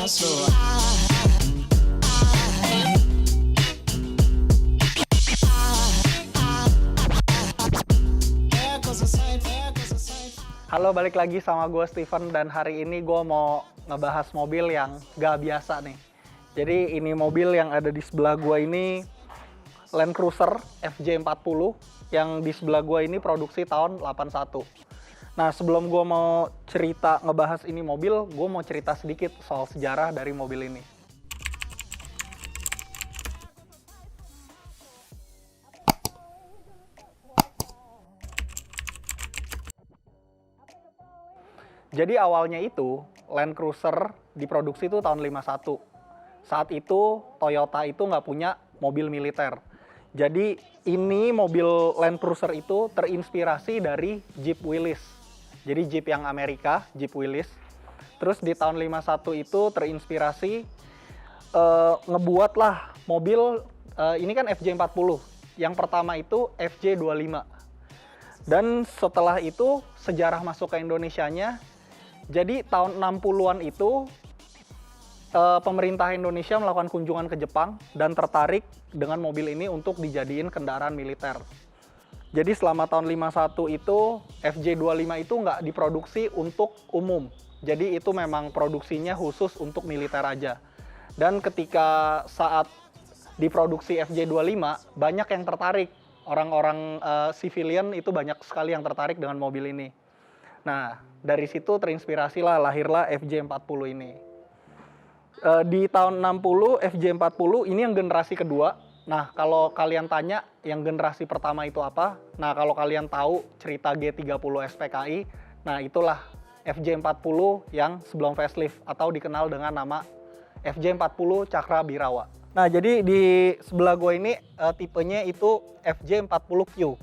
dance floor. Halo, balik lagi sama gue Steven, dan hari ini gue mau ngebahas mobil yang gak biasa nih. Jadi ini mobil yang ada di sebelah gue ini Land Cruiser FJ40 yang di sebelah gue ini produksi tahun 81. Nah, sebelum gue mau cerita ngebahas ini mobil, gue mau cerita sedikit soal sejarah dari mobil ini. Jadi awalnya itu Land Cruiser diproduksi itu tahun 51. Saat itu Toyota itu nggak punya mobil militer. Jadi ini mobil Land Cruiser itu terinspirasi dari Jeep Willys. Jadi Jeep yang Amerika, Jeep Willys. Terus di tahun 51 itu terinspirasi ngebuatlah mobil ini kan FJ40. Yang pertama itu FJ25. Dan setelah itu sejarah masuk ke Indonesianya. Jadi tahun 60-an itu pemerintah Indonesia melakukan kunjungan ke Jepang dan tertarik dengan mobil ini untuk dijadiin kendaraan militer. Jadi selama tahun 51 itu FJ25 itu nggak diproduksi untuk umum. Jadi itu memang produksinya khusus untuk militer aja. Dan ketika saat diproduksi FJ25 banyak yang tertarik. Orang-orang civilian itu banyak sekali yang tertarik dengan mobil ini. Nah, dari situ terinspirasilah lahirlah FJ40 ini. Di tahun 60 FJ40 ini yang generasi kedua. Nah, kalau kalian tanya yang generasi pertama itu apa? Nah, kalau kalian tahu cerita G30 SPKI, nah itulah FJ40 yang sebelum facelift atau dikenal dengan nama FJ40 Cakra Birawa. Nah, jadi di sebelah gue ini tipenya itu FJ40Q.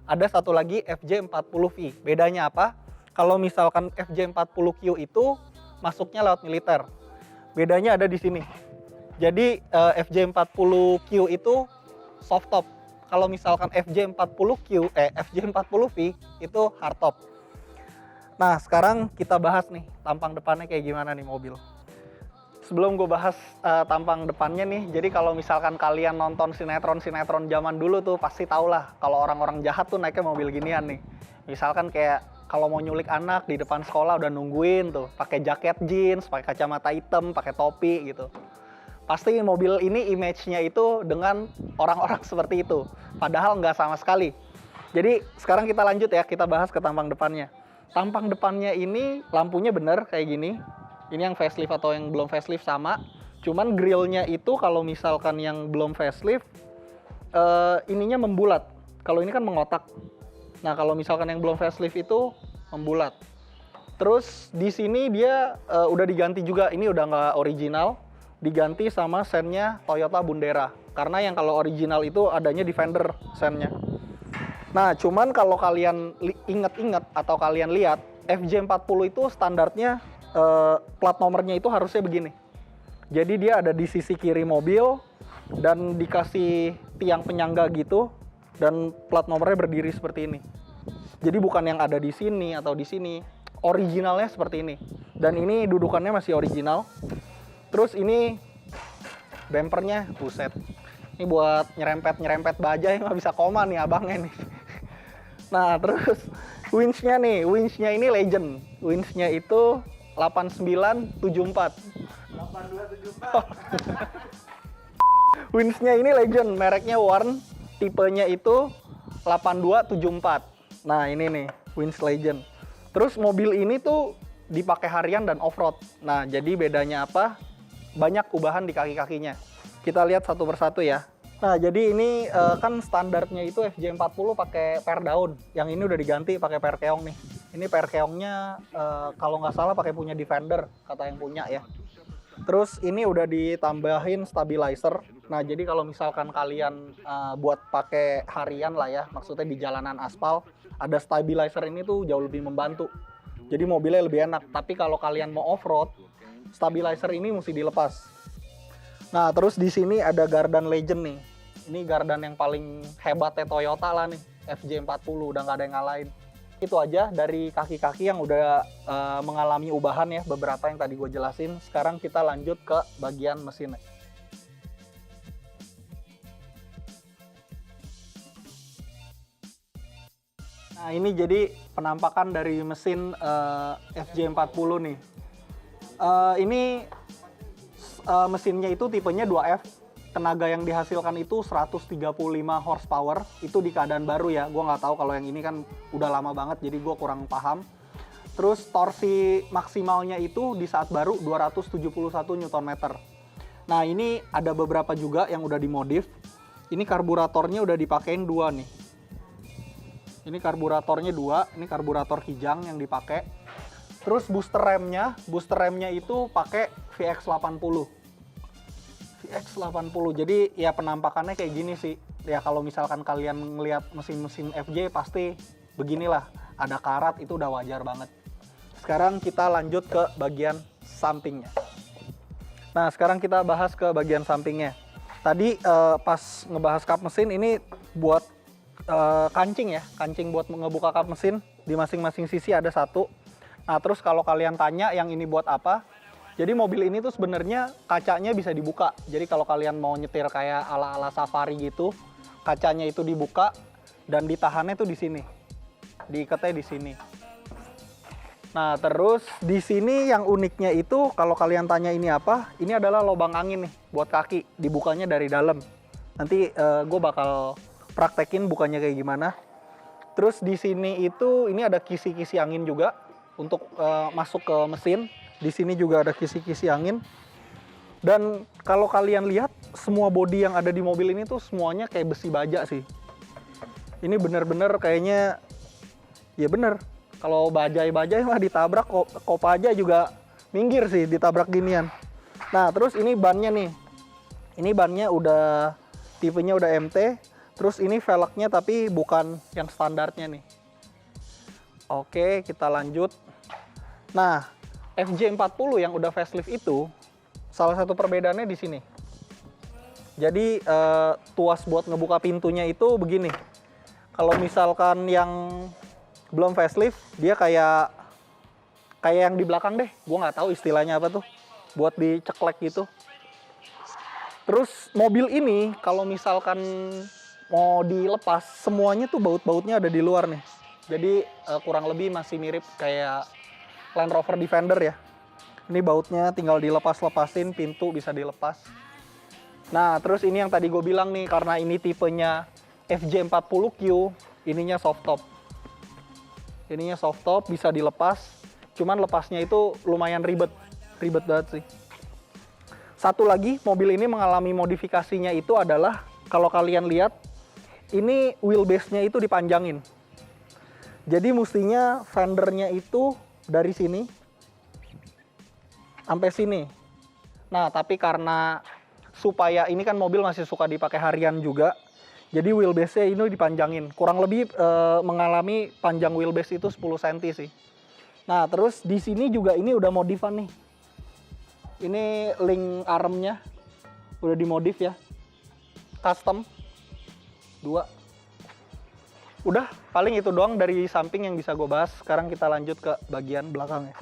Ada satu lagi FJ40V. Bedanya apa? Kalau misalkan FJ40Q itu masuknya lewat militer. Bedanya ada di sini. Jadi FJ40Q itu soft top. Kalau misalkan FJ40V itu hard top. Nah, sekarang kita bahas nih tampang depannya kayak gimana nih mobil. Sebelum gue bahas tampang depannya nih, jadi kalau misalkan kalian nonton sinetron-sinetron zaman dulu tuh pasti tau lah kalau orang-orang jahat tuh naiknya mobil ginian nih. Misalkan kayak kalau mau nyulik anak di depan sekolah udah nungguin tuh, pakai jaket jeans, pakai kacamata hitam, pakai topi gitu. Pasti mobil ini image-nya itu dengan orang-orang seperti itu. Padahal nggak sama sekali. Jadi sekarang kita lanjut ya, kita bahas ke tampang depannya. Tampang depannya ini lampunya bener kayak gini. Ini yang facelift atau yang belum facelift sama. Cuman grillnya itu kalau misalkan yang belum facelift, ininya membulat. Kalau ini kan mengotak. Nah, kalau misalkan yang belum facelift itu membulat. Terus di sini dia udah diganti juga. Ini udah nggak original. Diganti sama sennya Toyota Bundera. Karena yang kalau original itu adanya di fender sennya. Nah, cuman kalau kalian inget-inget atau kalian lihat, FJ40 itu standarnya plat nomornya itu harusnya begini. Jadi dia ada di sisi kiri mobil dan dikasih tiang penyangga gitu dan plat nomornya berdiri seperti ini. Jadi bukan yang ada di sini atau di sini. Originalnya seperti ini. Dan ini dudukannya masih original. Terus ini bempernya, buset. Ini buat nyerempet-nyerempet baja yang nggak bisa koma nih abangnya nih. Nah, terus winch-nya nih, winch-nya ini legend. Winch-nya itu 8974. 8274. Winch-nya ini legend, mereknya Warn, tipenya itu 8274. Nah, ini nih, winch legend. Terus mobil ini tuh dipakai harian dan off-road. Nah, jadi bedanya apa? Banyak ubahan di kaki-kakinya. Kita lihat satu persatu ya. Nah, jadi ini kan standarnya itu FJ40 pakai per daun. Yang ini udah diganti pakai per keong nih. Ini per keongnya kalau nggak salah pakai punya Defender, kata yang punya ya. Terus ini udah ditambahin stabilizer. Nah, jadi kalau misalkan kalian buat pakai harian lah ya, maksudnya di jalanan aspal, ada stabilizer ini tuh jauh lebih membantu. Jadi mobilnya lebih enak. Tapi kalau kalian mau off-road, stabilizer ini mesti dilepas. Nah, terus di sini ada gardan legend nih. Ini gardan yang paling hebatnya Toyota lah nih, FJ40, udah nggak ada yang ngalahin. Itu aja dari kaki-kaki yang udah mengalami ubahan ya, beberapa yang tadi gue jelasin. Sekarang kita lanjut ke bagian mesinnya. Nah ini jadi penampakan dari mesin FJ40 nih. Ini mesinnya itu tipenya 2F. Tenaga yang dihasilkan itu 135 horsepower. Itu di keadaan baru ya. Gue nggak tahu kalau yang ini kan udah lama banget, jadi gue kurang paham. Terus torsi maksimalnya itu di saat baru 271 Nm. Nah ini ada beberapa juga yang udah dimodif. Ini karburatornya udah dipakein 2 nih. Ini karburatornya 2, ini karburator kijang yang dipakai. Terus booster remnya itu pakai VX80. VX80, jadi ya penampakannya kayak gini sih. Ya kalau misalkan kalian ngelihat mesin-mesin FJ pasti beginilah. Ada karat, itu udah wajar banget. Sekarang kita lanjut ke bagian sampingnya. Nah sekarang kita bahas ke bagian sampingnya. Tadi pas ngebahas kap mesin ini buat kancing ya, kancing buat ngebuka kap mesin. Di masing-masing sisi ada 1. Nah terus kalau kalian tanya yang ini buat apa, jadi mobil ini tuh sebenarnya kacanya bisa dibuka. Jadi kalau kalian mau nyetir kayak ala-ala safari gitu, kacanya itu dibuka dan ditahannya tuh di sini, diikatnya di sini. Nah terus di sini yang uniknya itu kalau kalian tanya ini apa, ini adalah lubang angin nih buat kaki, dibukanya dari dalam. Nanti gue bakal praktekin bukanya kayak gimana. Terus di sini itu ini ada kisi-kisi angin juga untuk masuk ke mesin. Di sini juga ada kisi-kisi angin. Dan kalau kalian lihat semua bodi yang ada di mobil ini tuh semuanya kayak besi baja sih. Ini bener-bener kayaknya ya bener. Kalau bajai-bajai mah ditabrak Kopaja juga minggir sih ditabrak ginian. Nah terus ini bannya nih. Ini bannya udah tipenya udah MT. Terus ini velgnya tapi bukan yang standarnya nih. Oke kita lanjut. Nah FJ40 yang udah facelift itu salah satu perbedaannya di sini. Jadi tuas buat ngebuka pintunya itu begini. Kalau misalkan yang belum facelift, dia kayak yang di belakang deh. Gua nggak tahu istilahnya apa tuh. Buat diceklek gitu. Terus mobil ini kalau misalkan mau dilepas, semuanya tuh baut-bautnya ada di luar nih. Jadi kurang lebih masih mirip kayak Land Rover Defender ya. Ini bautnya tinggal dilepas-lepasin, pintu bisa dilepas. Nah terus ini yang tadi gue bilang nih, karena ini tipenya FJ40Q, ininya soft top. Ininya soft top, bisa dilepas. Cuman lepasnya itu lumayan ribet banget sih. Satu lagi, mobil ini mengalami modifikasinya itu adalah, kalau kalian lihat, ini wheelbase-nya itu dipanjangin. Jadi mestinya fendernya itu dari sini sampai sini. Nah, tapi karena supaya ini kan mobil masih suka dipakai harian juga, jadi wheelbase-nya ini dipanjangin. Kurang lebih mengalami panjang wheelbase itu 10 cm sih. Nah, terus di sini juga ini udah modifan nih. Ini link armnya udah dimodif ya. Custom 2. Udah, paling itu doang dari samping yang bisa gue bahas. Sekarang kita lanjut ke bagian belakangnya.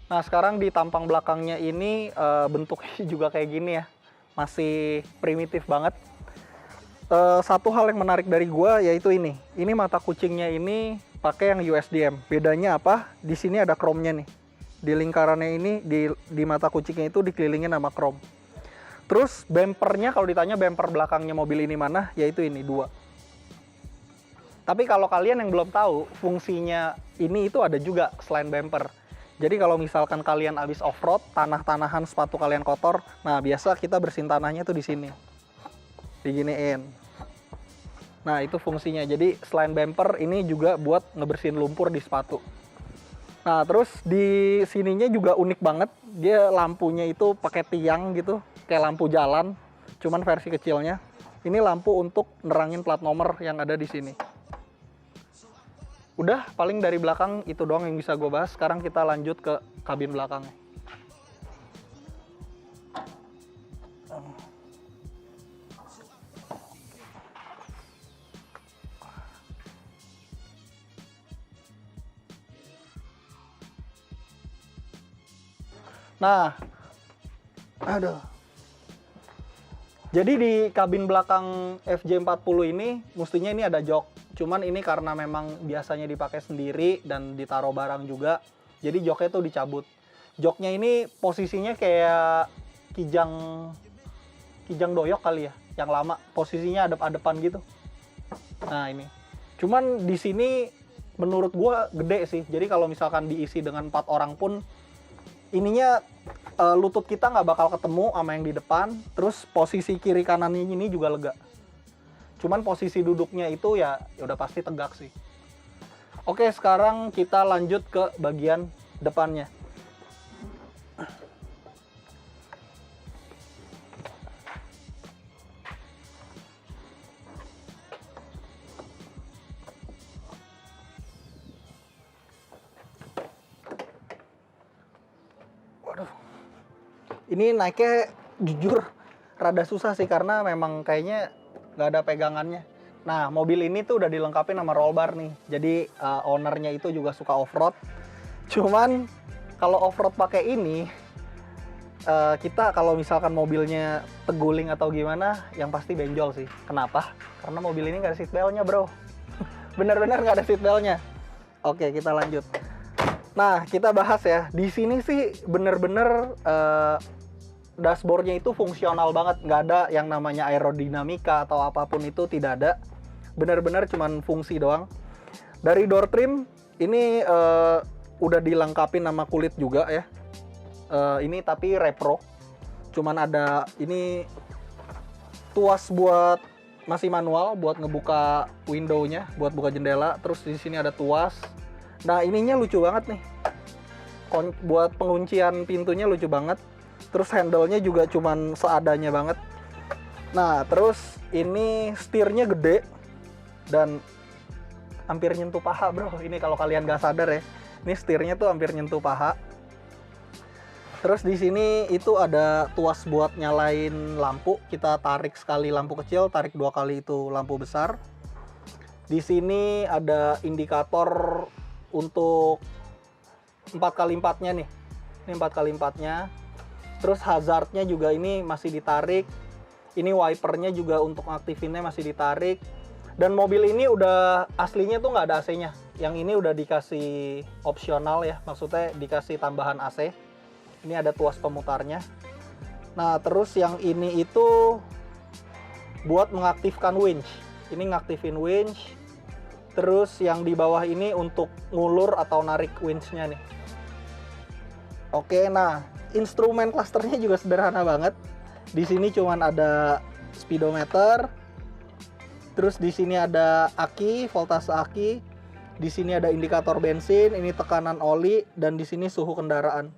Nah, sekarang di tampang belakangnya ini bentuknya juga kayak gini ya. Masih primitif banget. Satu hal yang menarik dari gue yaitu ini. Ini mata kucingnya ini pakai yang USDM. Bedanya apa? Di sini ada chrome-nya nih. Di lingkarannya ini, di mata kucingnya itu dikelilingin sama chrome. Terus bumpernya, kalau ditanya bumper belakangnya mobil ini mana, yaitu ini 2. Tapi kalau kalian yang belum tahu, fungsinya ini itu ada juga selain bumper. Jadi kalau misalkan kalian habis off-road, tanah-tanahan sepatu kalian kotor, nah biasa kita bersihin tanahnya tuh di sini. Diginiin. Nah itu fungsinya. Jadi selain bumper, ini juga buat ngebersihin lumpur di sepatu. Nah terus di sininya juga unik banget. Dia lampunya itu pakai tiang gitu, kayak lampu jalan, cuman versi kecilnya. Ini lampu untuk nerangin plat nomor yang ada di sini. Udah, paling dari belakang itu doang yang bisa gue bahas. Sekarang kita lanjut ke kabin belakangnya. Nah, aduh. Jadi di kabin belakang FJ40 ini mestinya ini ada jok. Cuman ini karena memang biasanya dipakai sendiri dan ditaruh barang juga, jadi joknya tuh dicabut. Joknya ini posisinya kayak kijang doyok kali ya, yang lama. Posisinya adep-adepan gitu. Nah ini. Cuman di sini menurut gua gede sih. Jadi kalau misalkan diisi dengan 4 orang pun ininya lutut kita nggak bakal ketemu sama yang di depan. Terus posisi kiri kanannya ini juga lega. Cuman posisi duduknya itu ya udah pasti tegak sih. Oke, sekarang kita lanjut ke bagian depannya. Waduh. Ini naiknya jujur rada susah sih karena memang kayaknya nggak ada pegangannya. Nah, mobil ini tuh udah dilengkapi sama roll bar nih. Jadi ownernya itu juga suka off-road. Cuman kalau off-road pakai ini, kita kalau misalkan mobilnya teguling atau gimana, yang pasti benjol sih. Kenapa? Karena mobil ini nggak ada seat belt-nya, bro. Bener-bener nggak ada seat belt-nya. Oke, kita lanjut. Nah, kita bahas ya. Di sini sih bener-bener dashboardnya itu fungsional banget, nggak ada yang namanya aerodinamika atau apapun itu, tidak ada. Benar-benar cuman fungsi doang. Dari door trim ini udah dilengkapi nama kulit juga ya. Ini tapi repro, cuman ada ini tuas buat masih manual buat ngebuka window-nya, buat buka jendela. Terus di sini ada tuas. Nah ininya lucu banget nih, buat penguncian pintunya lucu banget. Terus handle-nya juga cuman seadanya banget. Nah, terus ini setirnya gede dan hampir nyentuh paha, bro. Ini kalau kalian nggak sadar ya, ini setirnya tuh hampir nyentuh paha. Terus di sini itu ada tuas buat nyalain lampu. Kita tarik sekali lampu kecil, tarik 2 kali itu lampu besar. Di sini ada indikator untuk 4x4-nya nih. Ini 4x4-nya. Terus hazardnya juga ini masih ditarik. Ini wipernya juga untuk aktifinnya masih ditarik. Dan mobil ini udah aslinya tuh nggak ada AC-nya. Yang ini udah dikasih opsional ya, maksudnya dikasih tambahan AC. Ini ada tuas pemutarnya. Nah terus yang ini itu buat mengaktifkan winch. Ini ngaktifin winch. Terus yang di bawah ini untuk ngulur atau narik winch-nya nih. Oke, nah instrumen clusternya juga sederhana banget. Di sini cuman ada speedometer. Terus di sini ada aki, voltase aki. Di sini ada indikator bensin, ini tekanan oli, dan di sini suhu kendaraan.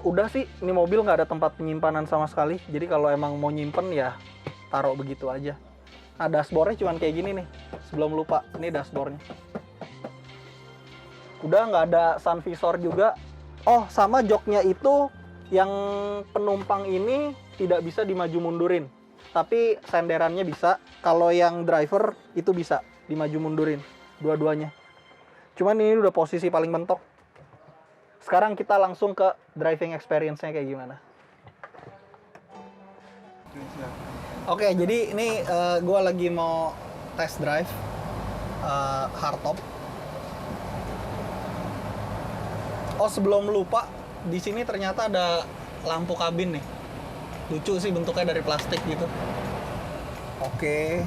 Udah sih, ini mobil nggak ada tempat penyimpanan sama sekali. Jadi kalau emang mau nyimpen ya taruh begitu aja. Nah dashboardnya cuman kayak gini nih. Sebelum lupa, ini dashboardnya. Udah nggak ada sun visor juga. Oh, sama joknya itu yang penumpang ini tidak bisa dimaju mundurin. Tapi senderannya bisa. Kalau yang driver itu bisa dimaju mundurin. Dua-duanya. Cuman ini udah posisi paling mentok. Sekarang kita langsung ke driving experience-nya kayak gimana. Oke, jadi ini gue lagi mau test drive hardtop. Oh sebelum lupa, di sini ternyata ada lampu kabin nih. Lucu sih bentuknya dari plastik gitu. Oke.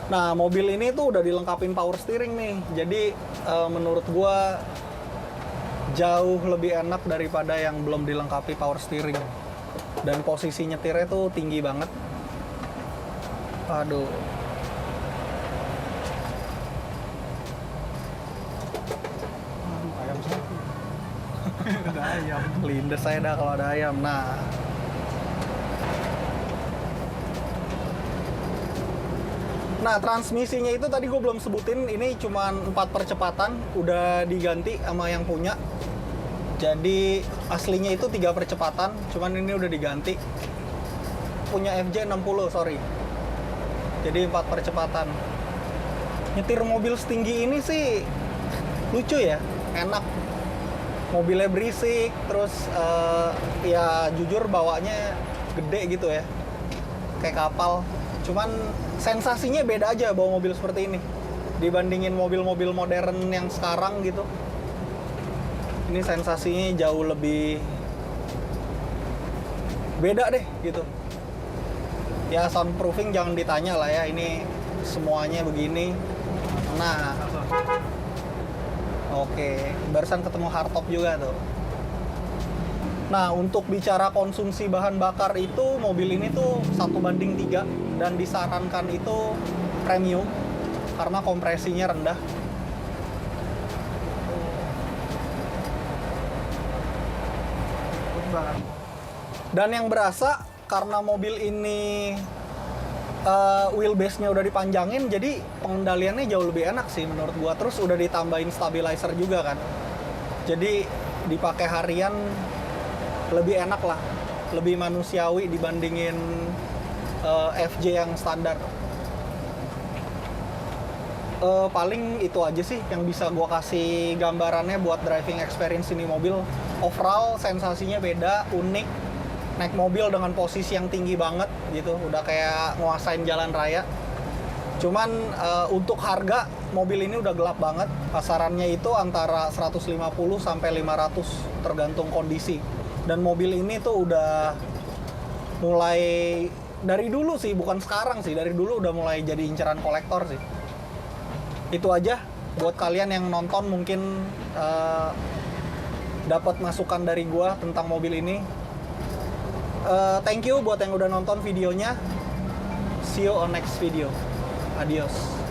Nah mobil ini tuh udah dilengkapin power steering nih. Jadi menurut gua jauh lebih enak daripada yang belum dilengkapi power steering. Dan posisi nyetirnya tuh tinggi banget. Aduh. Ayam sapi. Ada ayam. Lindes saya dah kalau ada ayam. Nah transmisinya itu tadi gue belum sebutin, ini cuma 4 percepatan, udah diganti sama yang punya. Jadi aslinya itu 3 percepatan, cuman ini udah diganti. Punya FJ60, sorry. jadi 4 percepatan. Nyetir mobil setinggi ini sih lucu ya, enak. Mobilnya berisik, terus ya jujur bawanya gede gitu ya, kayak kapal. Cuman sensasinya beda aja bawa mobil seperti ini dibandingin mobil-mobil modern yang sekarang gitu. Ini sensasinya jauh lebih beda deh gitu. Ya soundproofing jangan ditanya lah ya, ini semuanya begini. Nah, oke, barusan ketemu hardtop juga tuh. Nah, untuk bicara konsumsi bahan bakar itu, mobil ini tuh 1:3 dan disarankan itu premium karena kompresinya rendah. Dan yang berasa karena mobil ini wheelbase-nya udah dipanjangin, jadi pengendaliannya jauh lebih enak sih menurut gua. Terus udah ditambahin stabilizer juga kan, jadi dipakai harian lebih enak lah, lebih manusiawi dibandingin FJ yang standar. Paling itu aja sih yang bisa gua kasih gambarannya buat driving experience ini mobil. Overall sensasinya beda, unik. Naik mobil dengan posisi yang tinggi banget gitu, udah kayak nguasain jalan raya. Cuman untuk harga mobil ini udah gelap banget. Pasarannya itu antara 150 sampai 500 tergantung kondisi. Dan mobil ini tuh udah mulai dari dulu sih, bukan sekarang sih, dari dulu udah mulai jadi inceran kolektor sih. Itu aja buat kalian yang nonton, mungkin dapat masukan dari gua tentang mobil ini. Thank you buat yang udah nonton videonya. See you on next video. Adios.